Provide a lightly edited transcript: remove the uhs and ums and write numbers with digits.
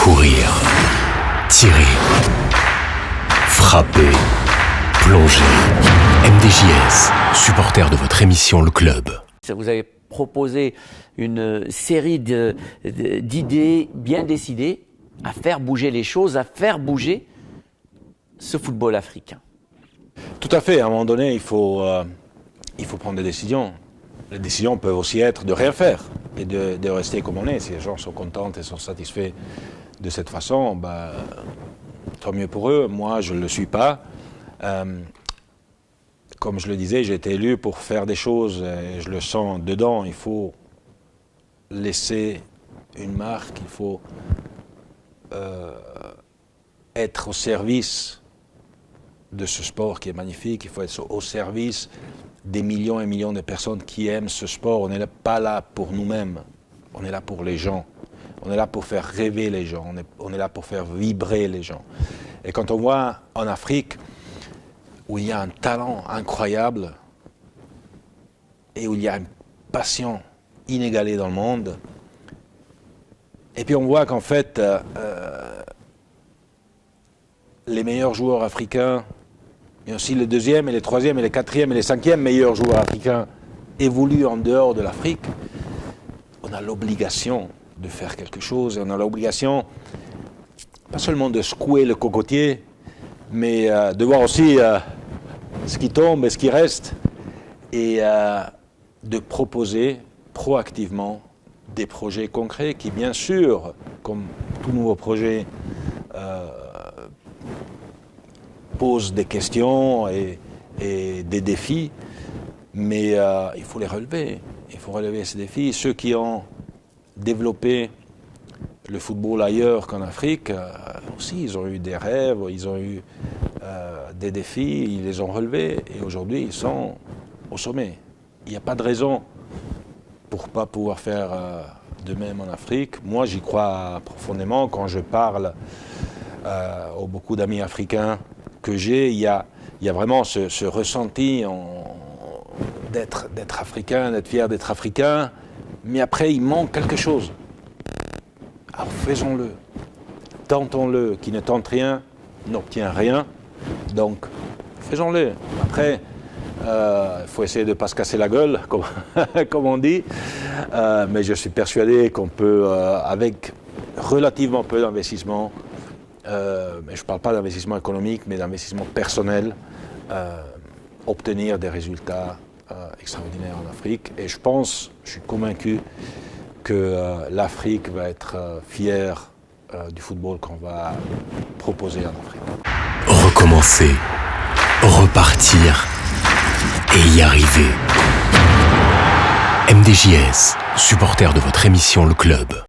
Courir, tirer, frapper, plonger. MDJS, supporter de votre émission Le Club. Vous avez proposé une série d'idées bien décidées à faire bouger les choses, à faire bouger ce football africain. Tout à fait, à un moment donné, il faut prendre des décisions. Les décisions peuvent aussi être de rien faire et de rester comme on est. Si les gens sont contents et sont satisfaits de cette façon, tant mieux pour eux. Moi, je ne le suis pas. Comme je le disais, j'ai été élu pour faire des choses et je le sens dedans. Il faut laisser une marque, il faut être au service de ce sport qui est magnifique, il faut être au service des millions et millions de personnes qui aiment ce sport. On n'est pas là pour nous-mêmes, on est là pour les gens. On est là pour faire rêver les gens, on est là pour faire vibrer les gens. Et quand on voit en Afrique, où il y a un talent incroyable et où il y a une passion inégalée dans le monde, et puis on voit qu'en fait, les meilleurs joueurs africains, mais aussi les deuxièmes et les troisièmes et les quatrièmes et les cinquièmes meilleurs joueurs africains évoluent en dehors de l'Afrique, on a l'obligation de faire quelque chose, et on a l'obligation pas seulement de secouer le cocotier, mais de voir aussi ce qui tombe et ce qui reste, et de proposer proactivement des projets concrets qui, bien sûr, comme tout nouveau projet, posent des questions et des défis, mais il faut les relever. Il faut relever ces défis. Ceux qui ont développé le football ailleurs qu'en Afrique, aussi, ils ont eu des rêves, ils ont eu des défis, ils les ont relevés, et aujourd'hui, ils sont au sommet. Il n'y a pas de raison pour ne pas pouvoir faire de même en Afrique. Moi, j'y crois profondément. Quand je parle aux beaucoup d'amis africains que j'ai, il y a vraiment ce ressenti d'être africain, d'être fier d'être africain, mais après, il manque quelque chose. Alors faisons-le, tentons-le. Qui ne tente rien n'obtient rien, donc faisons-le. Après, il faut essayer de ne pas se casser la gueule, comme on dit, mais je suis persuadé qu'on peut, avec relativement peu d'investissement, mais je ne parle pas d'investissement économique, mais d'investissement personnel, obtenir des résultats extraordinaires en Afrique. Et je suis convaincu que l'Afrique va être fière du football qu'on va proposer en Afrique. Recommencer, repartir et y arriver. MDJS, supporter de votre émission Le Club.